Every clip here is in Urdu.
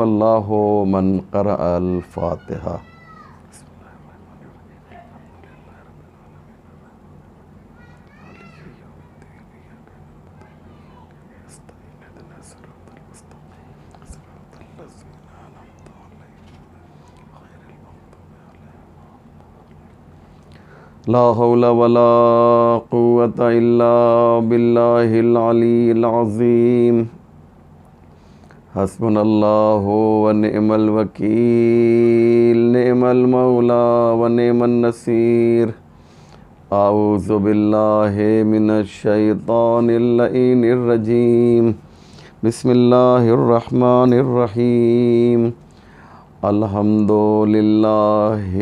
رحم اللہ من قرأ الفاتحہ۔ لا حول ولا قوة الا باللہ العلی العظیم۔ حسبنا اللہ ونعم الوکیل، نعم المولا ونعم النصیر۔ اعوذ باللہ من الشیطان اللعین الرجیم، بسم اللہ الرحمن الرحیم۔ الحمد للہ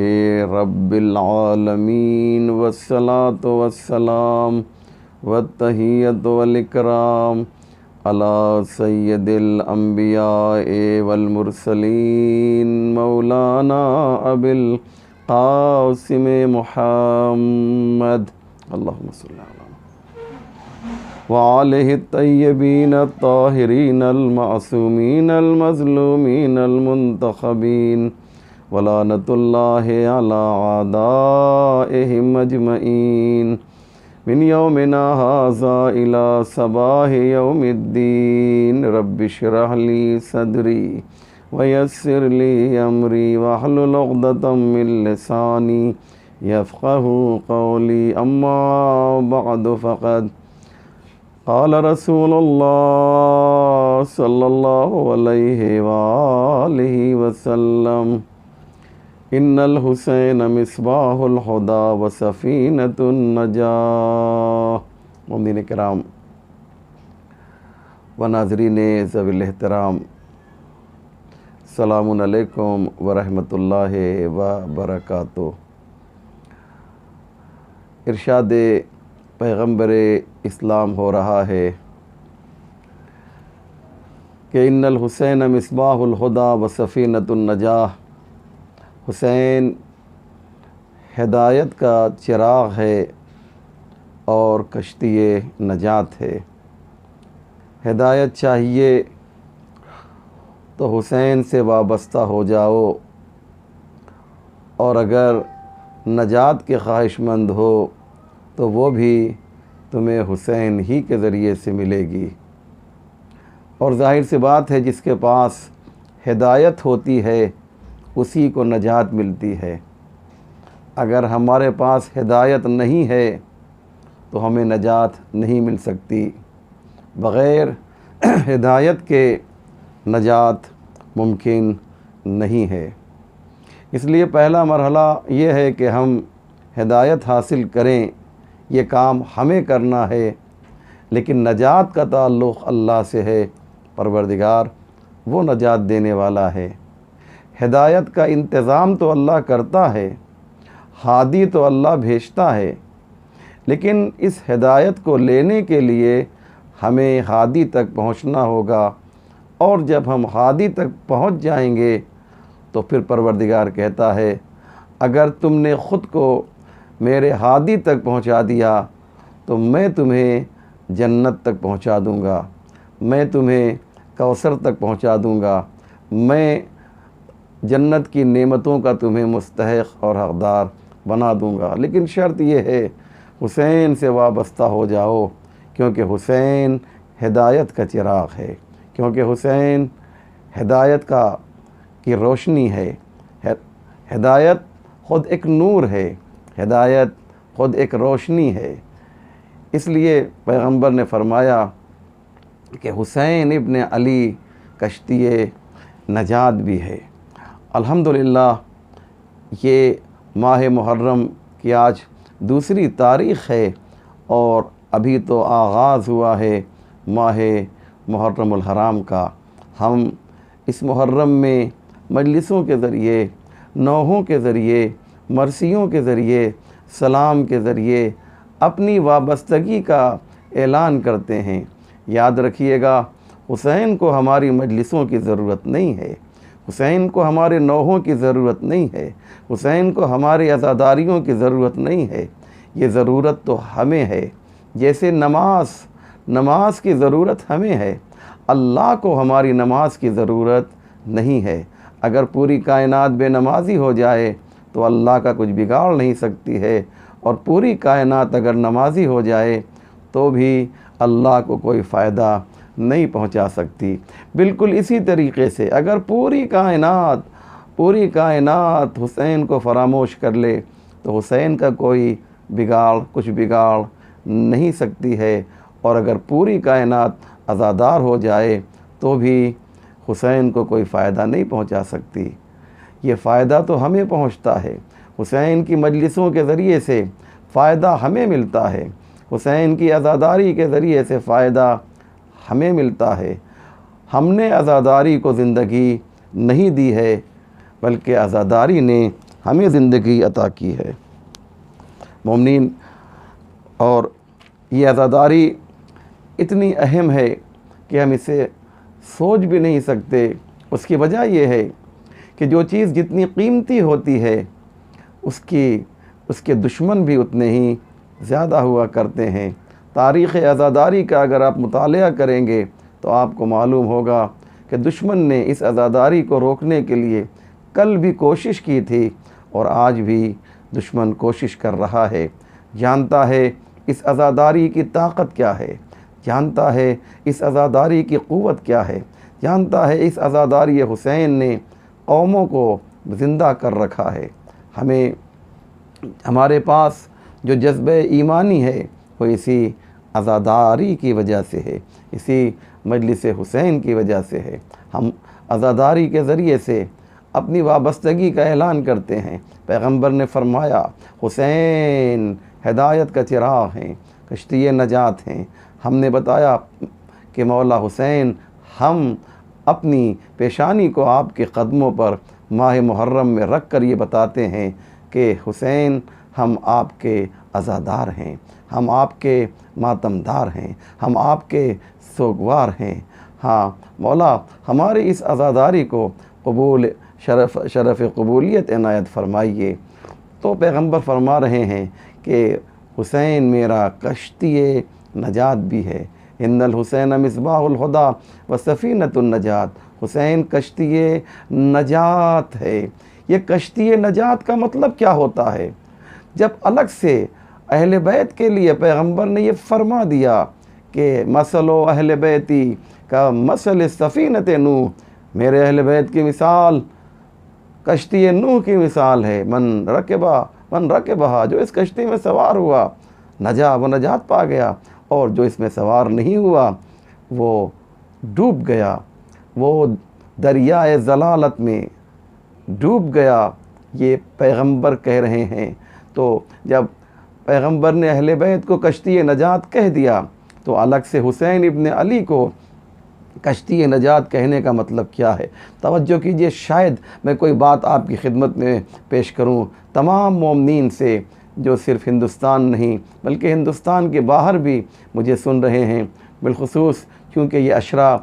رب العالمین، والصلاة والسلام والتحیۃ والاکرام علی سید الانبیاء والمرسلین، مولانا ابی القاسم محمد، اللہم صلی اللہ وآلہ الطیبین الطاہرین المعصومین المظلومین المنتخبین، ولعنۃ اللہ علی اعدائہم اجمعین، من یومنا ھذا الی صباح یوم الدین۔ رب اشرح لی صدری ویسر لی امری واحلل عقدۃ من لسانی یفقہوا قولی، اما بعد فقد قال رسول اللہ صلی اللہ علیہ وآلہ وسلم، ان الحسین مصباح الہدی وسفینۃ النجاہ۔ مومنین کرام و ناظرین ذوی الاحترام، السلام علیکم ورحمۃ اللہ وبرکاتہ۔ ارشاد پیغمبر اسلام ہو رہا ہے کہ ان الحسین مصباح الہدی وسفینۃ النجاہ، حسین ہدایت کا چراغ ہے اور کشتی نجات ہے۔ ہدایت چاہیے تو حسین سے وابستہ ہو جاؤ، اور اگر نجات کے خواہش مند ہو تو وہ بھی تمہیں حسین ہی کے ذریعے سے ملے گی۔ اور ظاہر سی بات ہے، جس کے پاس ہدایت ہوتی ہے اسی کو نجات ملتی ہے۔ اگر ہمارے پاس ہدایت نہیں ہے تو ہمیں نجات نہیں مل سکتی۔ بغیر ہدایت کے نجات ممکن نہیں ہے۔ اس لیے پہلا مرحلہ یہ ہے کہ ہم ہدایت حاصل کریں، یہ کام ہمیں کرنا ہے، لیکن نجات کا تعلق اللہ سے ہے۔ پروردگار وہ نجات دینے والا ہے۔ ہدایت کا انتظام تو اللہ کرتا ہے، ہادی تو اللہ بھیجتا ہے، لیکن اس ہدایت کو لینے کے لیے ہمیں ہادی تک پہنچنا ہوگا، اور جب ہم ہادی تک پہنچ جائیں گے تو پھر پروردگار کہتا ہے، اگر تم نے خود کو میرے ہادی تک پہنچا دیا تو میں تمہیں جنت تک پہنچا دوں گا، میں تمہیں کوثر تک پہنچا دوں گا، میں جنت کی نعمتوں کا تمہیں مستحق اور حقدار بنا دوں گا۔ لیکن شرط یہ ہے، حسین سے وابستہ ہو جاؤ، کیونکہ حسین ہدایت کا چراغ ہے، کیونکہ حسین ہدایت کی روشنی ہے۔ ہدایت خود ایک نور ہے، ہدایت خود ایک روشنی ہے۔ اس لیے پیغمبر نے فرمایا کہ حسین ابن علی کشتی نجات بھی ہے۔ الحمدللہ یہ ماہ محرم کی آج دوسری تاریخ ہے، اور ابھی تو آغاز ہوا ہے ماہ محرم الحرام کا۔ ہم اس محرم میں مجلسوں کے ذریعے، نوحوں کے ذریعے، مرثیوں کے ذریعے، سلام کے ذریعے اپنی وابستگی کا اعلان کرتے ہیں۔ یاد رکھیے گا، حسین کو ہماری مجلسوں کی ضرورت نہیں ہے، حسین کو ہمارے نوحوں کی ضرورت نہیں ہے، حسین کو ہمارے عزاداریوں کی ضرورت نہیں ہے۔ یہ ضرورت تو ہمیں ہے، جیسے نماز کی ضرورت ہمیں ہے، اللہ کو ہماری نماز کی ضرورت نہیں ہے۔ اگر پوری کائنات بے نمازی ہو جائے تو اللہ کا کچھ بگاڑ نہیں سکتی ہے، اور پوری کائنات اگر نمازی ہو جائے تو بھی اللہ کو کوئی فائدہ نہیں پہنچا سکتی۔ بالکل اسی طریقے سے اگر پوری کائنات حسین کو فراموش کر لے تو حسین کا کوئی کچھ بگاڑ نہیں سکتی ہے، اور اگر پوری کائنات عزادار ہو جائے تو بھی حسین کو کوئی فائدہ نہیں پہنچا سکتی۔ یہ فائدہ تو ہمیں پہنچتا ہے، حسین کی مجلسوں کے ذریعے سے فائدہ ہمیں ملتا ہے، حسین کی عزاداری کے ذریعے سے فائدہ ہمیں ملتا ہے۔ ہم نے عزاداری کو زندگی نہیں دی ہے، بلکہ عزاداری نے ہمیں زندگی عطا کی ہے۔ مومنین، اور یہ عزاداری اتنی اہم ہے کہ ہم اسے سوچ بھی نہیں سکتے۔ اس کی وجہ یہ ہے کہ جو چیز جتنی قیمتی ہوتی ہے اس کے دشمن بھی اتنے ہی زیادہ ہوا کرتے ہیں۔ تاریخ عزاداری کا اگر آپ مطالعہ کریں گے تو آپ کو معلوم ہوگا کہ دشمن نے اس عزاداری کو روکنے کے لیے کل بھی کوشش کی تھی، اور آج بھی دشمن کوشش کر رہا ہے۔ جانتا ہے اس عزاداری کی طاقت کیا ہے، جانتا ہے اس عزاداری کی قوت کیا ہے، جانتا ہے اس عزاداری حسین نے قوموں کو زندہ کر رکھا ہے۔ ہمارے پاس جو جذبہ ایمانی ہے وہ اسی عزاداری کی وجہ سے ہے، اسی مجلس حسین کی وجہ سے ہے۔ ہم عزاداری کے ذریعے سے اپنی وابستگی کا اعلان کرتے ہیں۔ پیغمبر نے فرمایا حسین ہدایت کا چراغ ہیں، کشتی نجات ہیں۔ ہم نے بتایا کہ مولا حسین، ہم اپنی پیشانی کو آپ کے قدموں پر ماہ محرم میں رکھ کر یہ بتاتے ہیں کہ حسین ہم آپ کے عزادار ہیں، ہم آپ کے ماتمدار ہیں، ہم آپ کے سوگوار ہیں۔ ہاں مولا، ہماری اس عزاداری کو شرف قبولیت عنایت فرمائیے۔ تو پیغمبر فرما رہے ہیں کہ حسین میرا کشتی نجات بھی ہے۔ ان الحسین مصباح الہدیٰ و سفینۃ النجات۔ حسین کشتی نجات ہے۔ یہ کشتی نجات کا مطلب کیا ہوتا ہے؟ جب الگ سے اہل بیت کے لیے پیغمبر نے یہ فرما دیا کہ مثل اہل بیتی کا مثل سفینۃ نوح، میرے اہل بیت کی مثال کشتی نوح کی مثال ہے۔ من رکبہا، جو اس کشتی میں سوار ہوا نجا، وہ نجات پا گیا، اور جو اس میں سوار نہیں ہوا وہ ڈوب گیا، وہ دریائے ضلالت میں ڈوب گیا۔ یہ پیغمبر کہہ رہے ہیں۔ تو جب پیغمبر نے اہل بیت کو کشتی نجات کہہ دیا تو الگ سے حسین ابن علی کو کشتی نجات کہنے کا مطلب کیا ہے؟ توجہ کیجئے، شاید میں کوئی بات آپ کی خدمت میں پیش کروں تمام مومنین سے جو صرف ہندوستان نہیں بلکہ ہندوستان کے باہر بھی مجھے سن رہے ہیں، بالخصوص کیونکہ یہ اشرا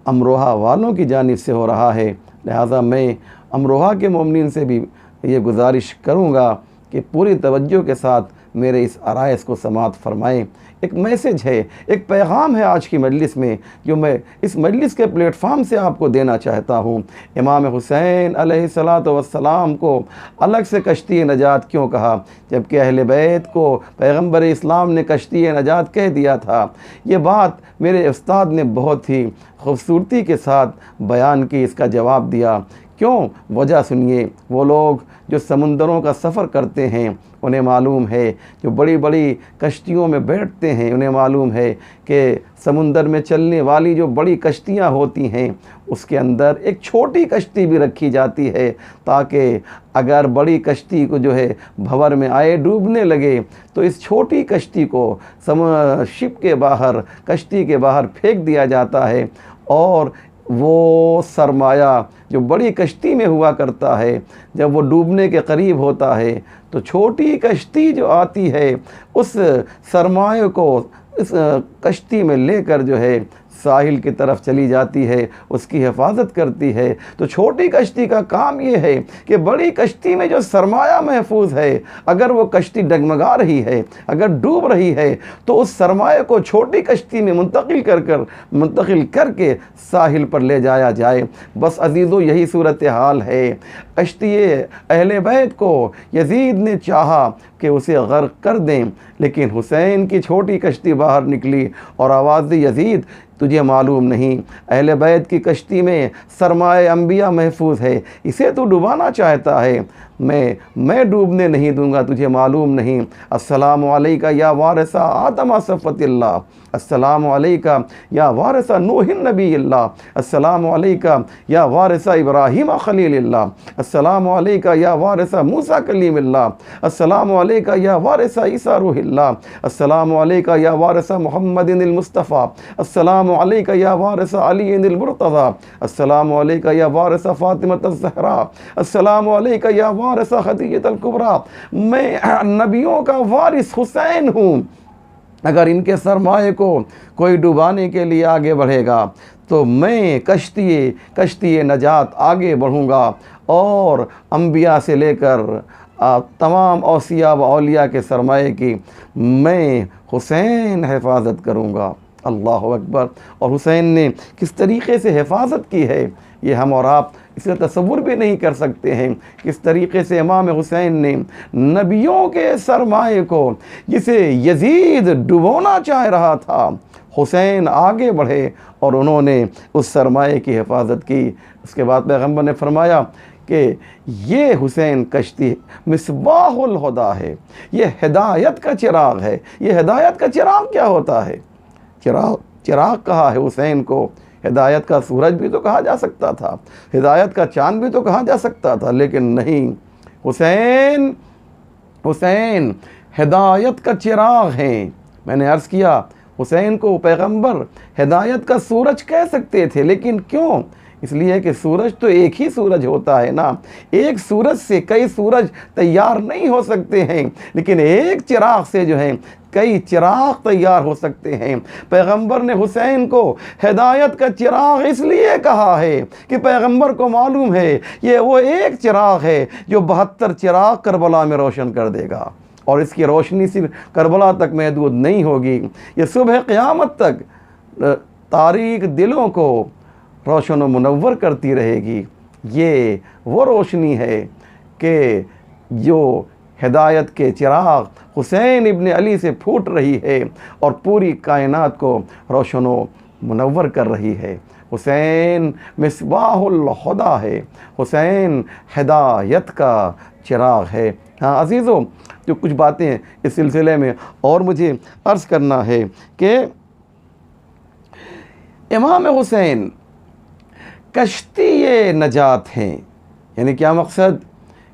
امروہہ والوں کی جانب سے ہو رہا ہے، لہٰذا میں امروہہ کے مومنین سے بھی یہ گزارش کروں گا کہ پوری توجہ کے ساتھ میرے اس عرائض کو سماعت فرمائیں۔ ایک میسج ہے، ایک پیغام ہے آج کی مجلس میں جو میں اس مجلس کے پلیٹ فارم سے آپ کو دینا چاہتا ہوں۔ امام حسین علیہ السلام کو الگ سے کشتی نجات کیوں کہا جبکہ اہل بیت کو پیغمبر اسلام نے کشتی نجات کہہ دیا تھا؟ یہ بات میرے استاد نے بہت ہی خوبصورتی کے ساتھ بیان کی، اس کا جواب دیا۔ کیوں؟ وجہ سنیے۔ وہ لوگ جو سمندروں کا سفر کرتے ہیں انہیں معلوم ہے، جو بڑی بڑی کشتیوں میں بیٹھتے ہیں انہیں معلوم ہے کہ سمندر میں چلنے والی جو بڑی کشتیاں ہوتی ہیں اس کے اندر ایک چھوٹی کشتی بھی رکھی جاتی ہے تاکہ اگر بڑی کشتی کو جو ہے بھنور میں آئے، ڈوبنے لگے تو اس چھوٹی کشتی کو شپ کے باہر، کشتی کے باہر پھینک دیا جاتا ہے، اور وہ سرمایہ جو بڑی کشتی میں ہوا کرتا ہے جب وہ ڈوبنے کے قریب ہوتا ہے تو چھوٹی کشتی جو آتی ہے اس سرمایہ کو اس کشتی میں لے کر جو ہے ساحل کی طرف چلی جاتی ہے، اس کی حفاظت کرتی ہے۔ تو چھوٹی کشتی کا کام یہ ہے کہ بڑی کشتی میں جو سرمایہ محفوظ ہے، اگر وہ کشتی ڈگمگا رہی ہے، اگر ڈوب رہی ہے، تو اس سرمایہ کو چھوٹی کشتی میں منتقل کر کے ساحل پر لے جایا جائے۔ بس عزیزو، یہی صورتحال ہے۔ کشتی اہل بیت کو یزید نے چاہا کہ اسے غرق کر دیں، لیکن حسین کی چھوٹی کشتی باہر نکلی اور آواز دی، یزید تجھے معلوم نہیں اہل بیت کی کشتی میں سرمایہ انبیاء محفوظ ہے، اسے تو ڈبانا چاہتا ہے، میں ڈوبنے نہیں دوں گا، تجھے معلوم نہیں۔ السلام علیکہ یا وارث آدم صفوت اللہ، السلام علیکہ یا وارث نوح نبی اللہ، السلام علیکہ یا وارث ابراہیم خلیل اللہ، السلام علیکہ یا وارث موسیٰ کلیم اللہ، السلام علیکہ یا وارث عیسیٰ روح اللہ، السلام علیکہ یا وارث محمد المصطفیٰ، السلام علیکہ یا وارث علی المرتضیٰ، السلام علیکہ یا وارث فاطمہ الزہراء، السلام علیکہ یا وارث خدیجہ الکبریٰ۔ میں نبیوں کا وارث حسین ہوں۔ اگر ان کے سرمایہ کو کوئی ڈوبانے کے لیے آگے بڑھے گا تو میں کشتی نجات آگے بڑھوں گا، اور انبیاء سے لے کر تمام اوصیاء و اولیاء کے سرمایہ کی میں حسین حفاظت کروں گا۔ اللہ اکبر۔ اور حسین نے کس طریقے سے حفاظت کی ہے، یہ ہم اور آپ اس کا تصور بھی نہیں کر سکتے ہیں۔ کس طریقے سے امام حسین نے نبیوں کے سرمایہ کو، جسے یزید ڈبونا چاہ رہا تھا، حسین آگے بڑھے اور انہوں نے اس سرمایہ کی حفاظت کی۔ اس کے بعد پیغمبر نے فرمایا کہ یہ حسین کشتی مصباح الہدیٰ ہے، یہ ہدایت کا چراغ ہے۔ یہ ہدایت کا چراغ کیا ہوتا ہے؟ چراغ کہا ہے حسین کو۔ ہدایت کا سورج بھی تو کہا جا سکتا تھا، ہدایت کا چاند بھی تو کہا جا سکتا تھا، لیکن نہیں، حسین ہدایت کا چراغ ہیں۔ میں نے عرض کیا حسین کو پیغمبر ہدایت کا سورج کہہ سکتے تھے، لیکن کیوں؟ اس لیے کہ سورج تو ایک ہی سورج ہوتا ہے نا، ایک سورج سے کئی سورج تیار نہیں ہو سکتے ہیں، لیکن ایک چراغ سے جو ہے کئی چراغ تیار ہو سکتے ہیں۔ پیغمبر نے حسین کو ہدایت کا چراغ اس لیے کہا ہے کہ پیغمبر کو معلوم ہے یہ وہ ایک چراغ ہے جو 72 چراغ کربلا میں روشن کر دے گا، اور اس کی روشنی صرف کربلا تک محدود نہیں ہوگی، یہ صبح قیامت تک تاریک دلوں کو روشن و منور کرتی رہے گی۔ یہ وہ روشنی ہے کہ جو ہدایت کے چراغ حسین ابن علی سے پھوٹ رہی ہے اور پوری کائنات کو روشن و منور کر رہی ہے۔ حسین مصباح الہدیٰ ہے، حسین ہدایت کا چراغ ہے۔ ہاں عزیزو، جو کچھ باتیں اس سلسلے میں اور مجھے عرض کرنا ہے کہ امام حسین کشتی نجات ہیں۔ یعنی کیا مقصد؟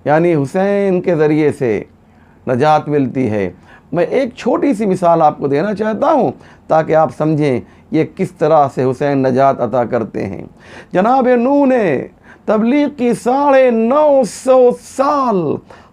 یعنی حسین کے ذریعے سے نجات ملتی ہے۔ میں ایک چھوٹی سی مثال آپ کو دینا چاہتا ہوں تاکہ آپ سمجھیں یہ کس طرح سے حسین نجات عطا کرتے ہیں۔ جناب نوح نے تبلیغ کی 950 سال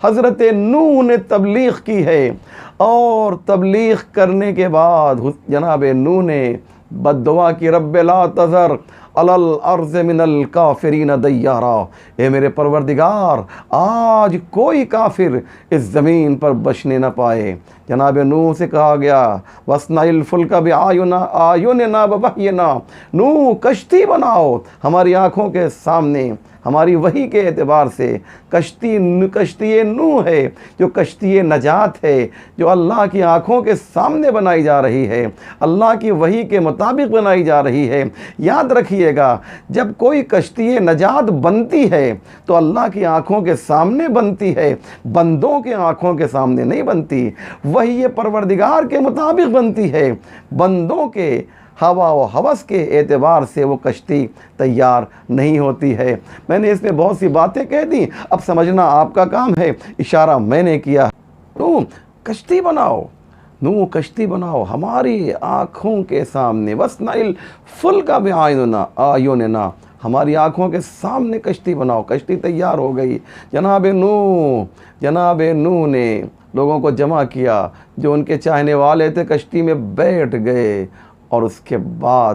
حضرت نوح نے تبلیغ کی ہے، اور تبلیغ کرنے کے بعد جناب نوح نے بد دعا کی، رب لا تذر علی الارض من الکافرین دیارا، اے میرے پروردگار آج کوئی کافر اس زمین پر بچنے نہ پائے۔ جناب نوح سے کہا گیا وَاصْنَعِ الْفُلْكَ بِأَعْيُنِنَا وَوَحْيِنَا، نوح کشتی بناؤ ہماری آنکھوں کے سامنے، ہماری وحی کے اعتبار سے۔ کشتی نوح ہے جو کشتی نجات ہے، جو اللہ کی آنکھوں کے سامنے بنائی جا رہی ہے، اللہ کی وحی کے مطابق بنائی جا رہی ہے۔ یاد رکھیے گا، جب کوئی کشتی نجات بنتی ہے تو اللہ کی آنکھوں کے سامنے بنتی ہے، بندوں کے آنکھوں کے سامنے نہیں بنتی۔ وحی پروردگار کے مطابق بنتی ہے، بندوں کے ہوا و ہوس کے اعتبار سے وہ کشتی تیار نہیں ہوتی ہے۔ میں نے اس میں بہت سی باتیں کہہ دیں، اب سمجھنا آپ کا کام ہے، اشارہ میں نے کیا۔ نوح کشتی بناؤ، نوح کشتی بناؤ ہماری آنکھوں کے سامنے، وَاصْنَعِ الْفُلْكَ بِأَعْيُنِنَا، ہماری آنکھوں کے سامنے کشتی بناؤ۔ کشتی تیار ہو گئی۔ جناب نوح نے لوگوں کو جمع کیا، جو ان کے چاہنے والے تھے کشتی میں بیٹھ گئے، اور اس کے بعد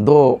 2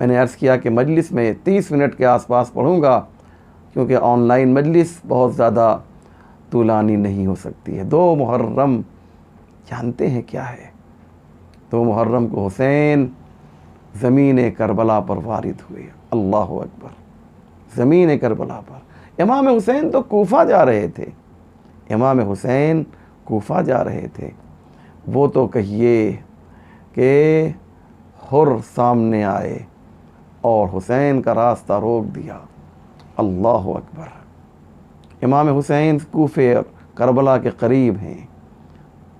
میں نے عرض کیا کہ مجلس میں 30 منٹ کے آس پاس پڑھوں گا، کیونکہ آن لائن مجلس بہت زیادہ طولانی نہیں ہو سکتی ہے۔ 2 محرم جانتے ہیں کیا ہے؟ 2 محرم کو حسین زمین کربلا پر وارد ہوئے۔ اللہ اکبر، زمین کربلا پر۔ امام حسین تو کوفہ جا رہے تھے، امام حسین کوفہ جا رہے تھے، وہ تو کہیے کہ حر سامنے آئے اور حسین کا راستہ روک دیا۔ اللہ اکبر۔ امام حسین کوفے اور کربلا کے قریب ہیں۔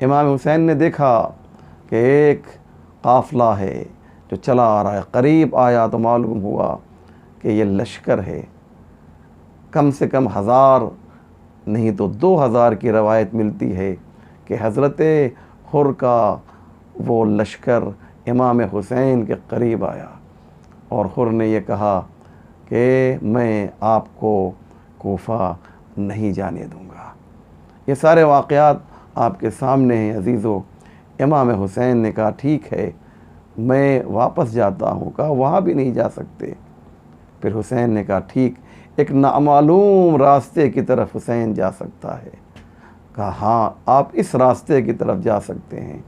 امام حسین نے دیکھا کہ ایک قافلہ ہے جو چلا آ رہا ہے، قریب آیا تو معلوم ہوا کہ یہ لشکر ہے، کم سے کم 1000 نہیں تو 2000 کی روایت ملتی ہے کہ حضرت حر کا وہ لشکر امام حسین کے قریب آیا، اور حر نے یہ کہا کہ میں آپ کو کوفہ نہیں جانے دوں گا۔ یہ سارے واقعات آپ کے سامنے ہیں عزیزو۔ امام حسین نے کہا ٹھیک ہے میں واپس جاتا ہوں، کہا وہاں بھی نہیں جا سکتے۔ پھر حسین نے کہا ٹھیک، ایک نامعلوم راستے کی طرف حسین جا سکتا ہے، کہا ہاں آپ اس راستے کی طرف جا سکتے ہیں۔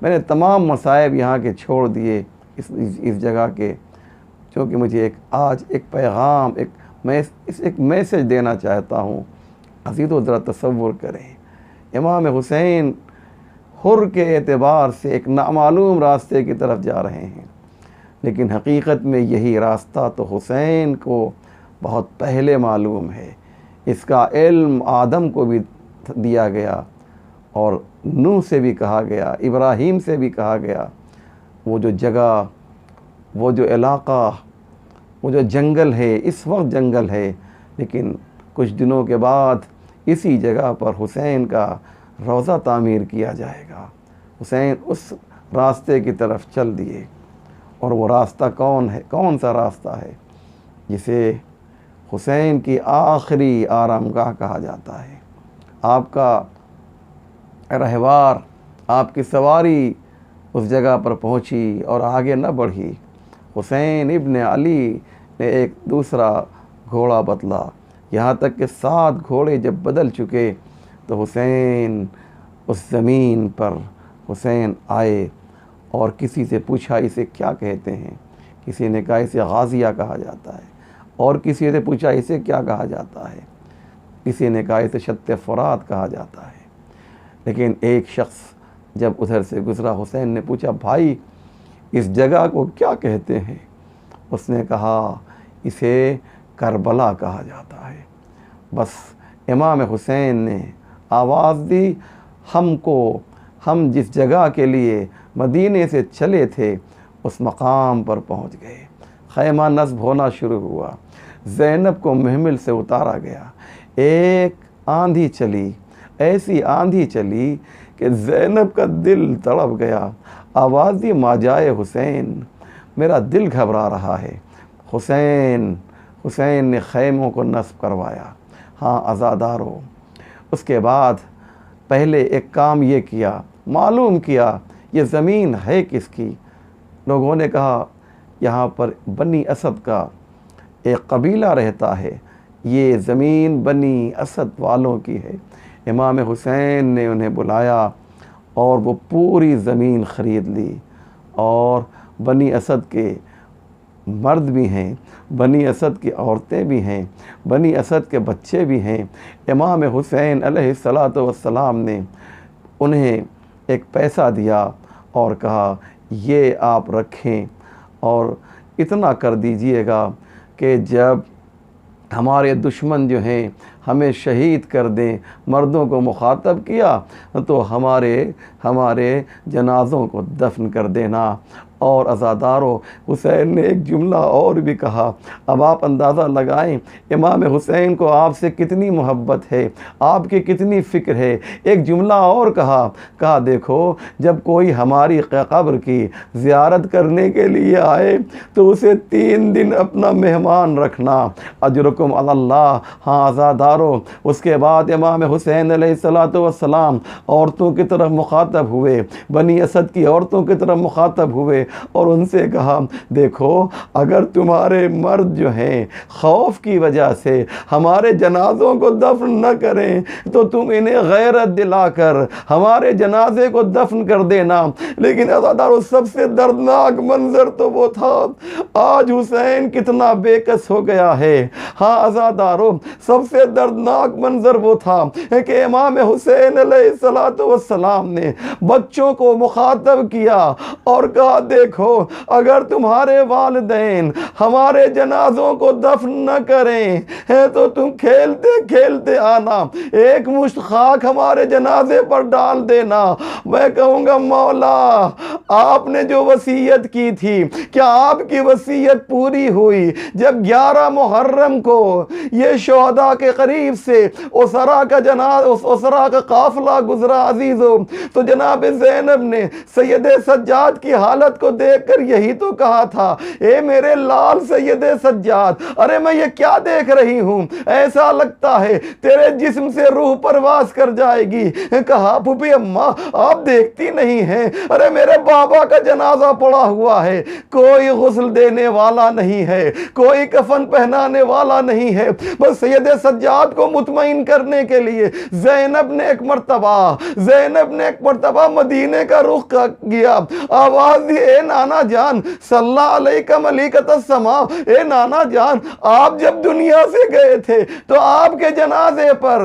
میں نے تمام مصائب یہاں کے چھوڑ دیے اس جگہ کے، چونکہ مجھے آج ایک پیغام، ایک میسج دینا چاہتا ہوں۔ عزیزو ذرا تصور کریں، امام حسین حر کے اعتبار سے ایک نامعلوم راستے کی طرف جا رہے ہیں، لیکن حقیقت میں یہی راستہ تو حسین کو بہت پہلے معلوم ہے۔ اس کا علم آدم کو بھی دیا گیا، اور نوح سے بھی کہا گیا، ابراہیم سے بھی کہا گیا۔ وہ جو جگہ، وہ جو علاقہ، وہ جو جنگل ہے، اس وقت جنگل ہے، لیکن کچھ دنوں کے بعد اسی جگہ پر حسین کا روضہ تعمیر کیا جائے گا۔ حسین اس راستے کی طرف چل دیے، اور وہ راستہ کون سا راستہ ہے؟ جسے حسین کی آخری آرام گاہ کہا جاتا ہے۔ آپ کا رہوار، آپ کی سواری اس جگہ پر پہنچی اور آگے نہ بڑھی۔ حسین ابن علی نے ایک دوسرا گھوڑا بدلا، یہاں تک کہ 7 گھوڑے جب بدل چکے تو حسین اس زمین پر حسین آئے اور کسی سے پوچھا اسے کیا کہتے ہیں؟ کسی نے کہا اسے غازیہ کہا جاتا ہے، اور کسی نے پوچھا اسے کیا کہا جاتا ہے، کسی نے کہا اسے شط فرات کہا جاتا ہے۔ لیکن ایک شخص جب ادھر سے گزرا، حسین نے پوچھا بھائی اس جگہ کو کیا کہتے ہیں؟ اس نے کہا اسے کربلا کہا جاتا ہے۔ بس امام حسین نے آواز دی، ہم جس جگہ کے لیے مدینے سے چلے تھے اس مقام پر پہنچ گئے۔ خیمہ نصب ہونا شروع ہوا، زینب کو محمل سے اتارا گیا۔ ایک آندھی چلی، ایسی آندھی چلی کہ زینب کا دل تڑپ گیا۔ آواز دی ماجائے حسین، میرا دل گھبرا رہا ہے۔ حسین نے خیموں کو نصب کروایا۔ ہاں عزادارو، اس کے بعد پہلے ایک کام یہ کیا، معلوم کیا یہ زمین ہے کس کی۔ لوگوں نے کہا یہاں پر بنی اسد کا ایک قبیلہ رہتا ہے، یہ زمین بنی اسد والوں کی ہے۔ امام حسین نے انہیں بلایا اور وہ پوری زمین خرید لی، اور بنی اسد کے مرد بھی ہیں، بنی اسد کی عورتیں بھی ہیں، بنی اسد کے بچے بھی ہیں۔ امام حسین علیہ السلام نے انہیں ایک پیسہ دیا اور کہا یہ آپ رکھیں، اور اتنا کر دیجئے گا کہ جب ہمارے دشمن جو ہیں ہمیں شہید کر دیں، مردوں کو مخاطب کیا تو ہمارے جنازوں کو دفن کر دینا۔ اور عزادارو، حسین نے ایک جملہ اور بھی کہا۔ اب آپ اندازہ لگائیں امام حسین کو آپ سے کتنی محبت ہے، آپ کی کتنی فکر ہے۔ ایک جملہ اور کہا دیکھو جب کوئی ہماری قبر کی زیارت کرنے کے لیے آئے تو اسے 3 دن اپنا مہمان رکھنا، اجرکم علی اللہ۔ ہاں عزادارو، عزاداروں اس کے بعد امام حسین علیہ السلام عورتوں کی طرف مخاطب ہوئے، بنی اسد کی عورتوں کی طرف مخاطب ہوئے اور ان سے کہا دیکھو اگر تمہارے مرد جو ہیں خوف کی وجہ سے ہمارے جنازوں کو دفن نہ کریں تو تم انہیں غیرت دلا کر ہمارے جنازے کو دفن کر دینا۔ لیکن عزاداروں سب سے دردناک منظر تو وہ تھا، آج حسین کتنا بے کس ہو گیا ہے۔ ہاں عزاداروں سب سے دردناک منظر وہ تھا کہ امام حسین علیہ السلام نے بچوں کو مخاطب کیا اور کہا دیکھو اگر تمہارے والدین ہمارے جنازوں کو دفن نہ کریں تو تم کھیلتے کھیلتے آنا، ایک مشت خاک ہمارے جنازے پر ڈال دینا۔ میں کہوں گا مولا آپ نے جو وصیت کی تھی کیا آپ کی وصیت پوری ہوئی؟ جب 11 محرم کو یہ شہداء کے قریب سے اسرا کا قافلہ گزرا عزیزو، تو جناب زینب نے سید سجاد کی حالت کو دیکھ کر یہی تو کہا تھا، اے میرے لال سید سجاد، ارے میں یہ کیا دیکھ رہی ہوں، ایسا لگتا ہے تیرے جسم سے روح پرواز کر جائے گی۔ کہا پھوپھی اماں آپ دیکھتی نہیں ہیں، ارے میرے بابا کا جنازہ پڑا ہوا ہے، کوئی غسل دینے والا نہیں ہے، کوئی کفن پہنانے والا نہیں ہے۔ بس سید سجاد کو مطمئن کرنے کے لیے زینب نے ایک مرتبہ مدینے کا رخ کیا، آواز دی اے نانا جان صلی علیکہ ملیکۃ السماء، اے نانا جان آپ جب دنیا سے گئے تھے تو آپ کے جنازے پر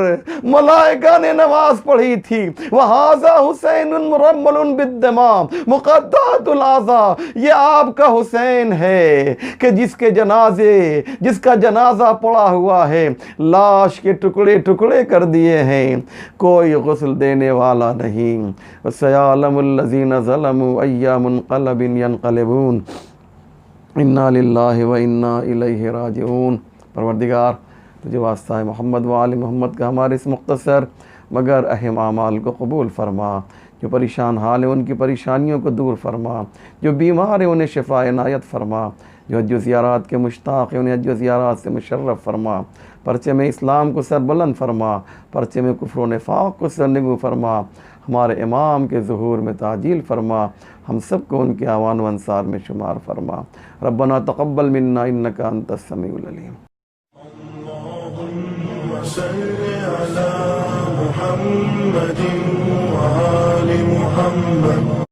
ملائکہ نے نماز پڑھی تھی، وَهَذَا حُسَيْنٌ مُرَمَّلٌ بِالدَّمَاء مُقَطَّعَةُ الْأَعْضَاء، یہ آپ کا حسین ہے کہ جس کا جنازہ پڑا ہوا ہے، لاش کے ٹکڑے ٹکڑے کر دیے ہیں، کوئی غسل دینے والا نہیں۔ وَسَيَعْلَمُ الَّذِينَ ظَلَمُوا أَيَّ مُنْقَلَبٍ يَنْقَلِبُونَ اِنَّا لِلَّهِ وَإِنَّا إِلَيْهِ راجعون۔ پروردگار تجھے واسطہ ہے محمد و آل محمد کا ہمارے اس مختصر مگر اہم اعمال کو قبول فرما، جو پریشان حال ہیں ان کی پریشانیوں کو دور فرما، جو بیمار ہیں انہیں شفا عنایت فرما، جو حج و زیارات کے مشتاق ہیں انہیں حج و زیارات سے مشرف فرما، پرچم اسلام کو سر بلند فرما، پرچم کفر و نفاق کو سر نگو فرما، ہمارے امام کے ظہور میں تعجیل فرما، ہم سب کو ان کے اعوان و انصار میں شمار فرما۔ ربنا تقبل منا انک انت السمیع العلیم۔ اللہم صل علی محمد و آل محمد